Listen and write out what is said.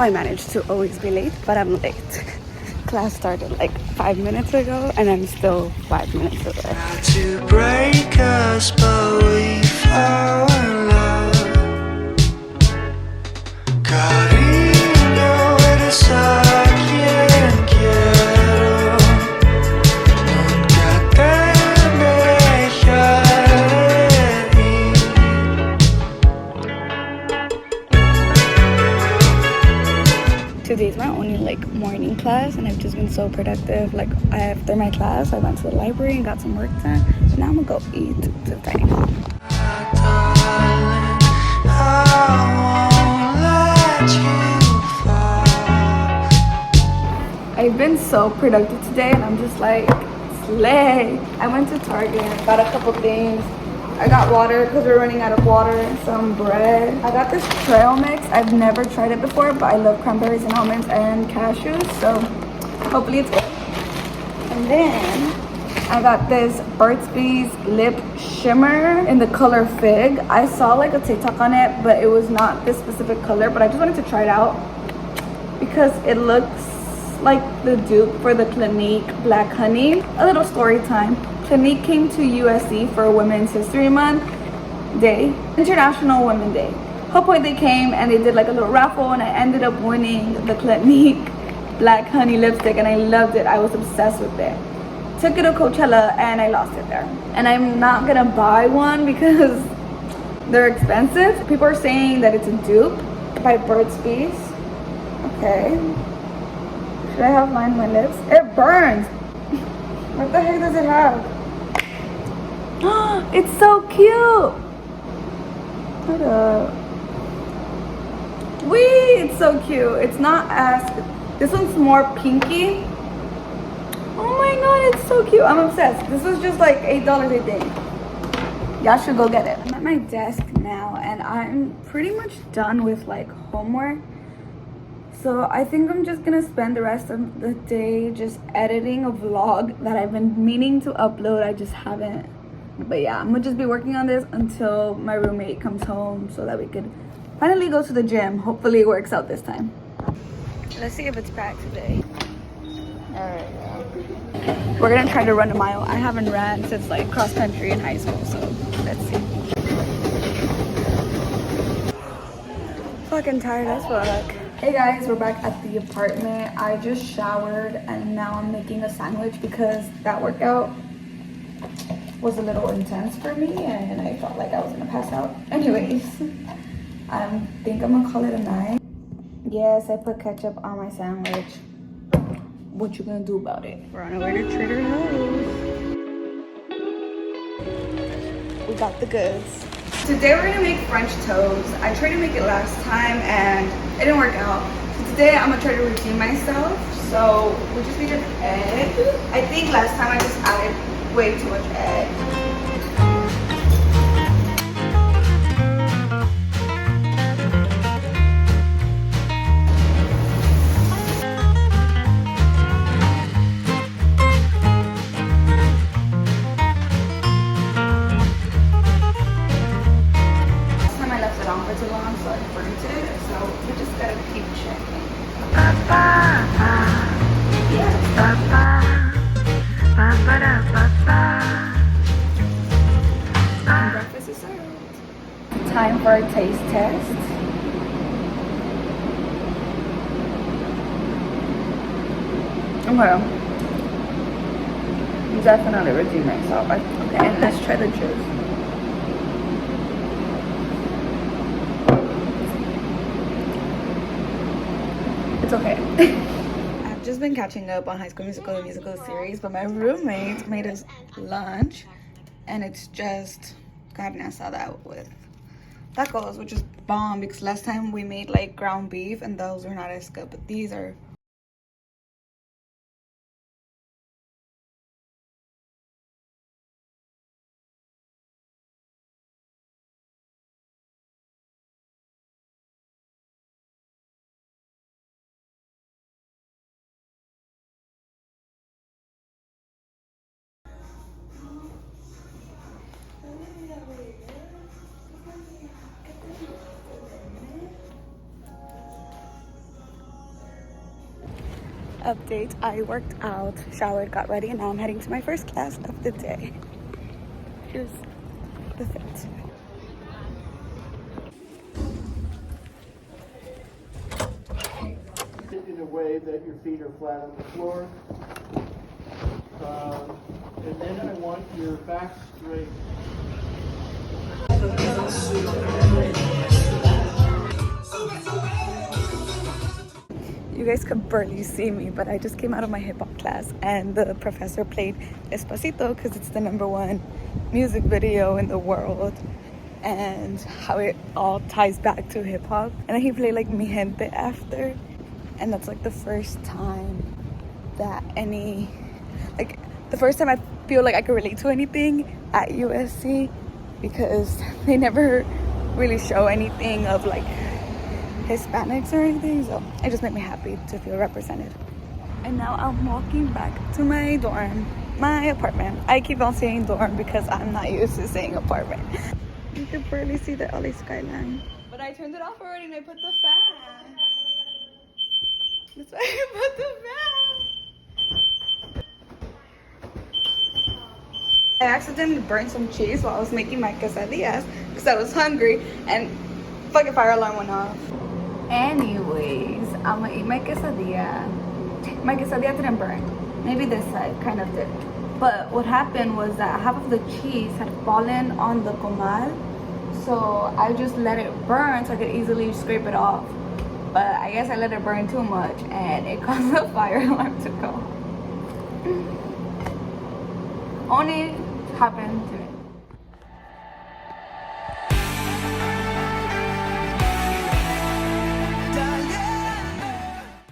I manage to always be late, but I'm late. Class started like 5 minutes ago, and I'm still 5 minutes away. Not to break us, but we fall in love. Cariño, eres a quien quiero. Nunca te dejaré ir. Today's my only like morning class, and I've just been so productive. Like after my class, I went to the library and got some work done. So now I'm gonna go eat to the dining hall. Darling, I won't let you fall. I've been so productive today, and I'm just like, slay. I went to Target, got a couple things. I got water because we're running out of water, some bread. I got this trail mix. I've never tried it before, but I love cranberries and almonds and cashews, so hopefully it's good. And then I got this Burt's Bees lip shimmer in the color Fig. I saw like a TikTok on it, but it was not this specific color, but I just wanted to try it out because it looks like the dupe for the Clinique Black Honey. A little story time. Clinique came to USC for Women's History Month Day, International Women's Day. Whole point they came and they did like a little raffle, and I ended up winning the Clinique Black Honey lipstick, and I loved it. I was obsessed with it. Took it to Coachella and I lost it there. And I'm not gonna buy one because they're expensive. People are saying that it's a dupe by Burt's Bees. Okay. Should I have mine on my lips? It burns. What the heck does it have? It's so cute. Hold up. Wee, it's so cute. It's not as, this one's more pinky. Oh my god, it's so cute. I'm obsessed. This was just like $8, I think. Y'all should go get it. I'm at my desk now, and I'm pretty much done with like homework. So I think I'm just gonna spend the rest of the day just editing a vlog that I've been meaning to upload. I just haven't. But yeah, I'm gonna just be working on this until my roommate comes home so that we could finally go to the gym. Hopefully it works out this time. Let's see if it's packed today. Alright, we're gonna try to run a mile. I haven't ran since like cross country in high school, so let's see. Fucking tired as fuck. Hey guys, we're back at the apartment. I just showered and now I'm making a sandwich because that workout was a little intense for me and I felt like I was gonna pass out. Anyways, I think I'm gonna call it a night. Yes, I put ketchup on my sandwich. What you gonna do about it? We're on our way to Trader Joe's. We got the goods. Today we're gonna make French toast. I tried to make it last time and it didn't work out. So today I'm gonna try to redeem myself. So we just need an egg. I think last time I just added way too much egg. Breakfast is served. Time for a taste test. Okay. Definitely redeem myself. Okay, and let's try the juice. It's okay. I've just been catching up on High School Musical, the musical series, but my roommate made us lunch, and it's just carne asada with tacos, which is bomb because last time we made like ground beef and those were not as good, but these are update. I worked out, showered, got ready, and now I'm heading to my first class of the day. Here's the fit. In a way that your feet are flat on the floor. And then I want your back straight. You guys could barely see me, but I just came out of my hip hop class and the professor played Despacito because it's the #1 music video in the world and how it all ties back to hip hop. And then he played like Mi Gente after, and that's like the first time that the first time I feel like I could relate to anything at USC, because they never really show anything of like Hispanics or anything, so it just made me happy to feel represented. And now I'm walking back to my dorm, my apartment. I keep on saying dorm because I'm not used to saying apartment. You can barely see the LA skyline. But I turned it off already and I put the fan. That's why I put the fan. I accidentally burned some cheese while I was making my quesadillas because I was hungry and fucking fire alarm went off. Anyways, I'm gonna eat my quesadilla. My quesadilla didn't burn. Maybe this side kind of did. But what happened was that half of the cheese had fallen on the comal. So I just let it burn so I could easily scrape it off. But I guess I let it burn too much and it caused the fire alarm to go. Only happened to me.